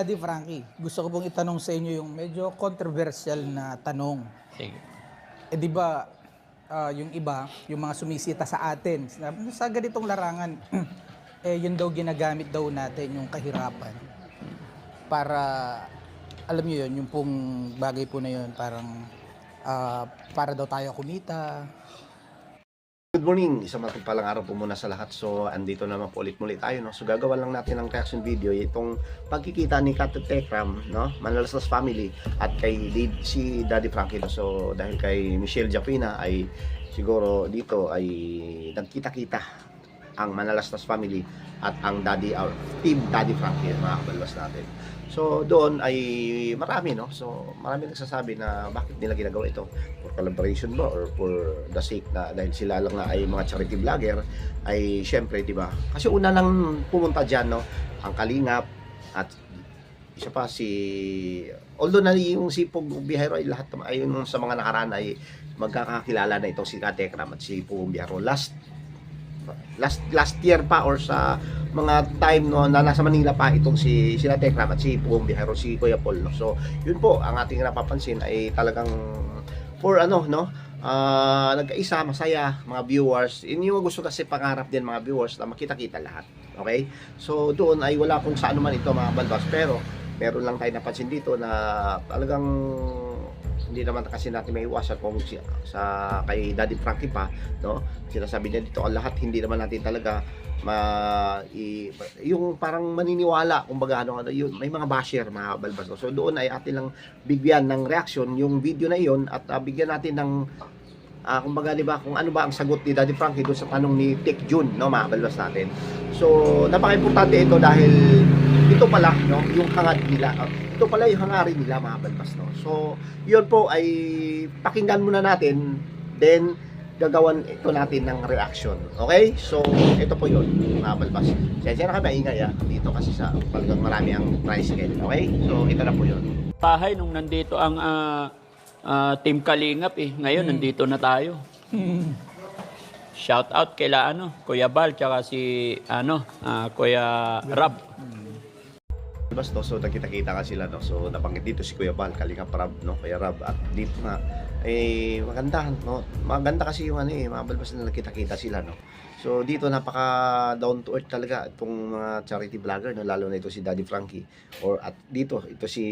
Daddy Frankie, gusto ko pong itanong sa inyo yung medyo controversial na tanong. Sige. Eh di ba, yung iba, yung mga sumisita sa atin, sa ganitong larangan, eh yun daw ginagamit daw natin yung kahirapan para, alam niyo yun, yung pong bagay po na yun, parang para daw tayo kumita. Good morning! Isang mapagpalang araw po muna sa lahat. So, andito naman po ulit muli tayo, no? So, gagawa lang natin ng reaction video itong pagkikita ni Kat Tekram, no? Manalastas family at kay si Daddy Frankie, no? So, dahil kay Michelle Japina ay siguro dito ay nagkita-kita ang Manalastas family at ang Daddy, our team Daddy Frankie, mga kabalwas natin. So, doon ay marami, no? So, marami nagsasabi na bakit nila ginagawa ito? For collaboration ba? Or for the sake na dahil sila lang na ay mga charity vlogger, ay syempre, di ba? Kasi una nang pumunta dyan, no? Ang Kalingap at isa pa si... Although na yung si Pugong Biyahero ay lahat ay yung sa mga nakaraan ay magkakakilala na itong si Katekram at si Pugong Biyahero. Last year pa or sa mga time no na nasa Manila pa itong si sila Tekram at si Pugong Biyahero, si Kuya Paul, no? So yun po ang ating napapansin ay talagang for ano, no, nagkaisa, masaya mga viewers. Yun yung gusto kasi pangarap din mga viewers na makita-kita lahat. Okay, so doon ay wala kung saan man ito mga balbas, pero meron lang tayo napansin dito na talagang hindi naman kasi natin may iwasan kung sa kay Daddy Frankie pa, no? Sinasabi niya dito ang lahat, hindi naman natin talaga yung parang maniniwala kumbaga ano yun, may mga basher mga balbas, no? So doon ay atin lang bigyan ng reaction yung video na iyon at bigyan natin ng kumbaga, di ba, kung ano ba ang sagot ni Daddy Frankie doon sa tanong ni Tek Jun, no, mga balbas natin. So napaka-importante ito dahil ito pala, no, yung hangad nila. Ito pala yung hangarin nila mga balbas, no. So yun po ay pakinggan muna natin, then gagawan ito natin ng reaction. Okay? So ito po yun mga balbas. Sensya na kami maingay dito kasi sa talagang marami ang tricycle. Okay? So ito na po yun. Bahay nung nandito ang Team Kalingap Ngayon nandito na tayo. Shout out kila Kuya Bal tsaka si Kuya Rab. Bas, no? So nakita-kita ka sila, no? So nabanggit dito si Kuya Bal, Kalingap Rab, no? Kuya Rab, at dito nga maganda, no? Maganda kasi yung mga balbas na nakita-kita sila, no? So dito napaka down to earth talaga itong mga charity vlogger, no? Lalo na ito si Daddy Frankie or at dito ito si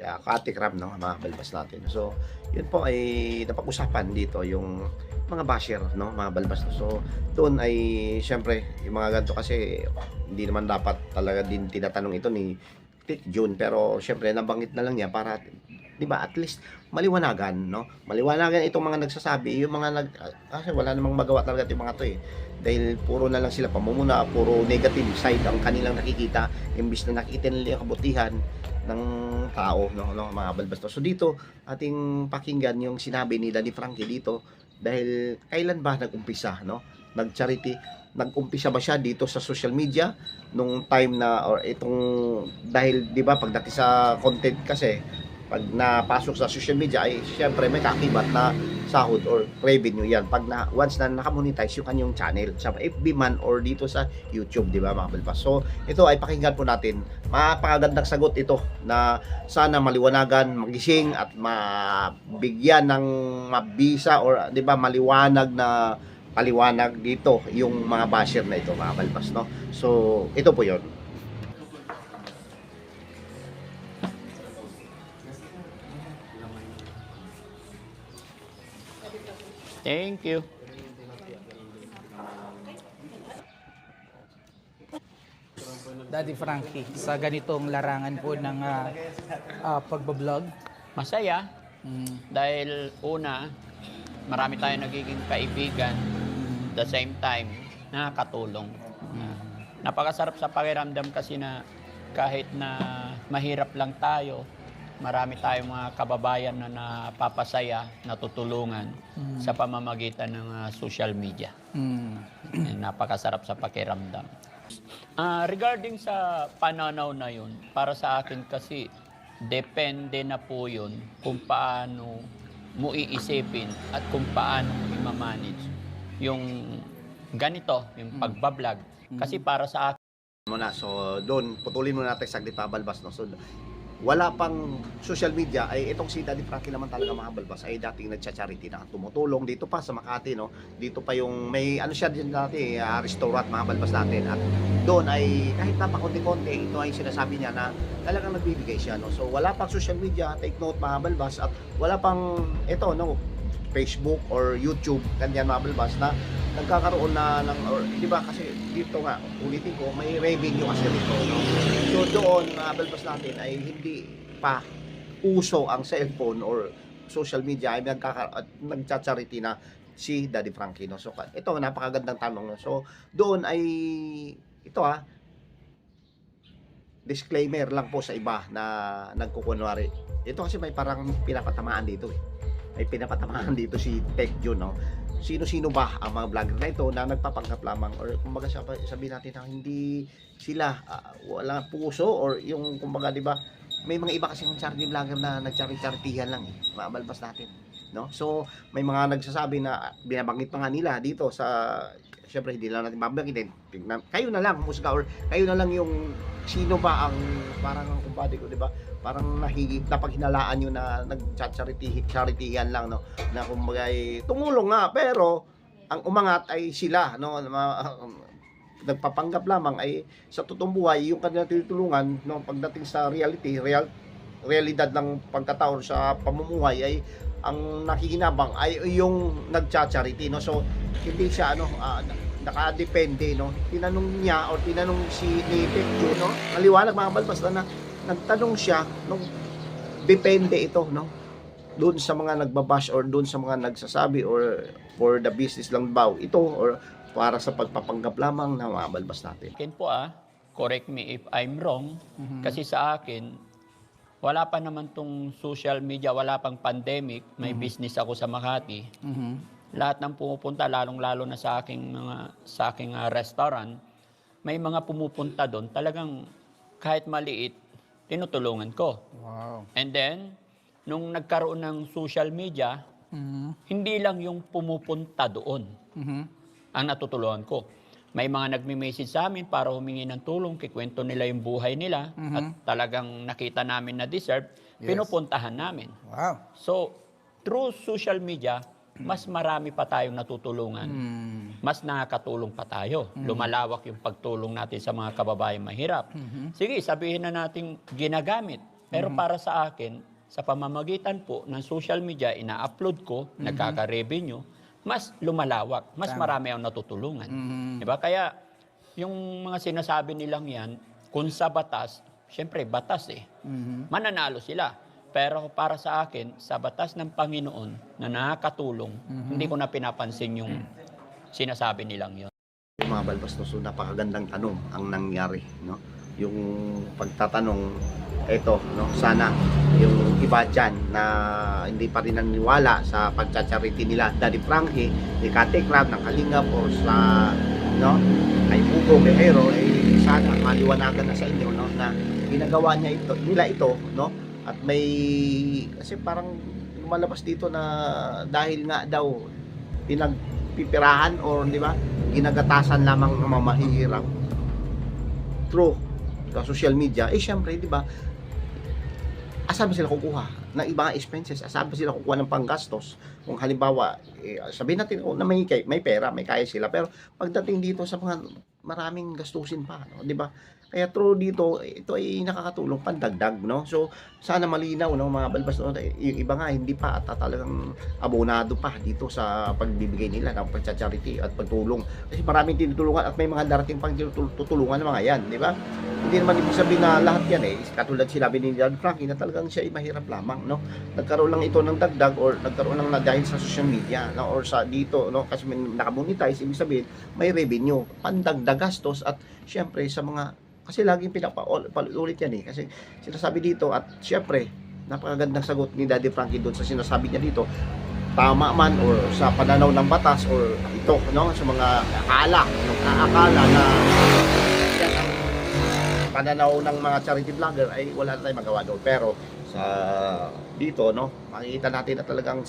Katekram, no? Mga balbas natin. So yun po ay napag-usapan dito yung mga basher, no, mga balbas. So doon ay syempre yung mga ganito kasi hindi naman dapat talaga din tinatanong ito ni Tek Jun, pero syempre nabanggit na lang niya para, di ba, at least maliwanagan, no? Maliwanagan itong mga nagsasabi, yung mga kasi wala namang magawa talaga itong mga to dahil puro na lang sila pamumuna, puro negative side ang kanilang nakikita imbis na nakikita nila yung kabutihan ng tao, no, mga balbas. So dito ating pakinggan yung sinabi ni Daddy Frankie dito dahil kailan ba nag-umpisa, no? Nag-umpisa ba siya dito sa social media nung time na or itong dahil 'di ba pagdating sa content kasi pag napasok sa social media ay syempre may kakibat na sahod or revenue yan pag once na nakamonetize yung kanyang channel sa FB man or dito sa YouTube, di ba mga balbas. So ito ay pakinggan po natin, mapakagandang sagot ito na sana maliwanagan, magising at mabigyan ng mabisa or di ba maliwanag na paliwanag dito yung mga basher na ito mga balbas, no? So ito po yon. Thank you. Daddy Frankie, sa ganitong larangan po ng pagbablog. Masaya dahil una, marami tayong nagiging kaibigan. The same time, nakakatulong. Napakasarap sa pakiramdam kasi na kahit na mahirap lang tayo, marami tayong mga kababayan na napapasaya, natutulungan sa pamamagitan ng social media. Napakasarap sa pakiramdam. Regarding sa pananaw na yun, para sa akin kasi, depende na po yun kung paano mo iisipin at kung paano mo i-manage yung ganito, yung pagbablog. Kasi para sa akin, muna. So doon putulin muna natin saglit pa balbas, no. So wala pang social media ay itong si Daddy Frankie naman talaga mga balbas ay dating nagcha-charity na tumutulong dito pa sa Makati, no. Dito pa yung may ano siya din dati, restaurant mga balbas natin, at doon ay kahit napakonti-konti ito ay sinasabi niya na talagang nagbibigay siya, no. So wala pang social media, take note mga balbas, at wala pang ito, no, Facebook or YouTube, ganyan mga balbas, na nagkakaroon na ng, or, di ba kasi dito nga, ulitin ko, may revenue kasi dito, no? So doon mga balbas natin ay hindi pa uso ang cellphone or social media, ay nagcha-charity na si Daddy Frankie, no? So ito, napakagandang tanong, no? So doon ay ito disclaimer lang po sa iba na nagkukunwari. Ito kasi may parang pinapatamaan dito, may pinapatamaan dito si Tech Jun, no? Sino-sino ba ang mga vlogger na ito na nagpapanggap lamang, or kumbaga sabihin natin na hindi sila wala puso, or yung kumbaga, di ba, may mga iba kasi ng charity vlogger na nagcharity-charityhan lang, mabalbas natin, no? So may mga nagsasabi na binabanggit pa nga nila dito sa, syempre hindi lang natin babanggitin, kayo na lang musga, or kayo na lang yung sino ba ang parang kumpade ko, di ba, parang napaghinalaan nyo na nag-charity lang, no, na kumbaga ay tumulong nga, pero ang umangat ay sila, no, nagpapanggap lamang ay sa totoong buhay yung kanilang tinutulungan, no, pagdating sa realidad ng pagkatao sa pamumuhay ay ang nakikinabang ay yung nagcha-charity, no. So hindi siya nakadepende, no. Tinanong niya or tinanong si Pekyo, no, maliwanag mga balbas na nagtanong siya, no, depende ito, no, doon sa mga nagbabash or doon sa mga nagsasabi or for the business lang ba ito, or para sa pagpapanggap lamang na mga balbas natin. Akin po correct me if I'm wrong, kasi sa akin, wala pa naman tong social media, wala pang pandemic, may business ako sa Makati. Lahat ng pumupunta, lalong-lalo na sa aking restaurant, may mga pumupunta doon, talagang kahit maliit, tinutulungan ko. Wow. And then, nung nagkaroon ng social media, hindi lang yung pumupunta doon ang natutulungan ko. May mga nagme-message sa amin para humingi ng tulong, kikwento nila yung buhay nila, at talagang nakita namin na deserve, pinupuntahan namin. Wow. So, through social media, mas marami pa tayong natutulungan. Mas nakakatulong pa tayo. Lumalawak yung pagtulong natin sa mga kababayan mahirap. Sige, sabihin na natin ginagamit. Pero para sa akin, sa pamamagitan po ng social media, ina-upload ko, nagkaka-revenue, mas lumalawak, mas marami ang natutulungan. Diba? Kaya, yung mga sinasabi nilang yan, kung sa batas, syempre batas mananalo sila. Pero para sa akin, sa batas ng Panginoon na nakakatulong, hindi ko na pinapansin yung sinasabi nilang yun. Yung mga balbas, no, so napakagandang tanong ang nangyari, no? Yung pagtatanong, ito, no, sana yung iba dyan na hindi pa rin naniniwala sa pagcha-charity nila Daddy Frankie, ni Kate Crab, ng Kalingap, o sa, no, kay Hugo Mejero, sana maliwanagan na sa inyo, no, na ginagawa nila ito, no. At may, kasi parang lumalabas dito na dahil nga daw pinagpipirahan or, di ba, ginagatasan lamang ng mga mahihirap through sa social media, syempre, di ba, asan ba sila kukuha ng ibang expenses? Asan ba sila kukuha ng panggastos? Kung halimbawa, sabihin natin na may pera, may kaya sila, pero pagdating dito sa mga maraming gastusin pa, no? Di ba? Kaya through dito, ito ay nakakatulong pandagdag, no? So, sana malinaw, no, mga balbas, no? Yung iba nga, hindi pa at talagang abonado pa dito sa pagbibigay nila ng pagcha-charity at pagtulong. Kasi maraming tinutulungan at may mga darating pang tutulungan ng mga yan, di ba? Hindi naman ibig sabihin na lahat yan, katulad sinabi ni Daddy Frankie na talagang siya ay mahirap lamang, no? Nagkaroon lang ito ng dagdag or nagkaroon lang na dahil sa social media, no? Or sa dito, no? Kasi may nakamonetize, ibig sabihin, may revenue, pandagdag gastos, at syempre sa mga, kasi laging pinapaulit yan kasi sinasabi dito, at syempre napakagandang sagot ni Daddy Frankie doon sa sinasabi niya dito, tama man or sa pananaw ng batas or ito, no, sa mga akala na yan ang pananaw ng mga charity vlogger, ay wala na tayong magawa doon. Pero sa dito, no, makikita natin na talagang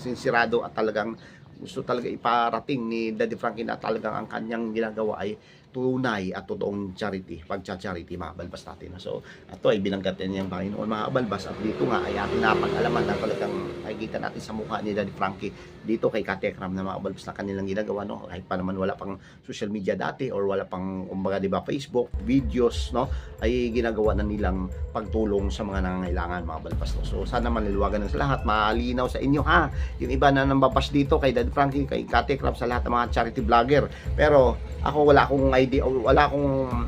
sincerado at talagang gusto talaga iparating ni Daddy Frankie na talagang ang kanyang ginagawa ay tunay at totoong charity, pagcha-charity mga balbas natin. So, ito ay binanggat niya ng Panginoon mga balbas at dito nga ay ating napag-alaman na talagang nakikita natin sa mukha ni Daddy Frankie dito kay Katekram na mga balbas na kanilang ginagawa, no? Kahit pa naman wala pang social media dati or wala pang, kumbaga, di ba, Facebook, videos, no? Ay ginagawa na nilang pagtulong sa mga nangangailangan mga balbas, no? So, sana maniliwagan ng sa lahat, malinaw sa inyo, ha? Yung iba na nambabash dito kay Daddy Frankie, kay Katekram, sa lahat ng mga charity vlogger. Pero, ako wala akong idea,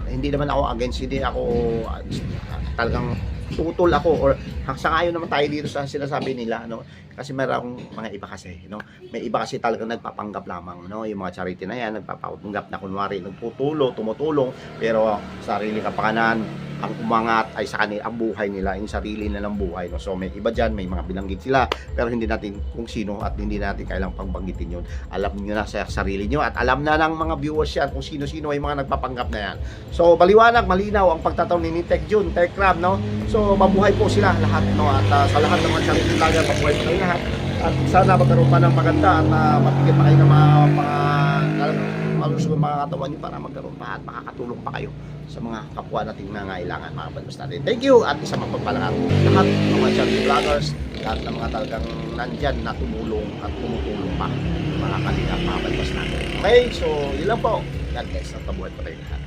hindi naman ako against, hindi ako talagang tutol ako or sangayon naman tayo dito sa sinasabi nila, no? Kasi meron mga iba kasi, no? May iba kasi talagang nagpapanggap lamang, no? Yung mga charity na yan, nagpapanggap na kunwari tumutulong, pero sarili kapakanan ang umangat ay sa kanila, ang buhay nila, yung sarili nilang buhay, no? So may iba dyan, may mga binanggit sila, pero hindi natin kung sino at hindi natin kailang pagbanggitin yun. Alam niyo na sa sarili niyo at alam na ng mga viewers yan kung sino-sino ay mga nagpapanggap na yan. So baliwanag, malinaw ang pagtataw ni Tech June, Tech Crab, no? So mabuhay po sila lahat, no? At sa lahat ng mga charity vlogger, mabuhay po kayo lahat. At sana magkaroon pa ng maganda at mabigyan pa kayo ng malusog mga katawan nyo para magkaroon pa at makakatulong pa kayo sa mga kapwa nating nangailangan mga balbas natin. Thank you at isang mapagpalang araw lahat ng mga charity vloggers, lahat ng mga talagang nandyan na tumulong at tumutulong pa mga kalingap mga balbas natin. Okay, so yun lang po. God bless at mabuhay pa tayo lahat.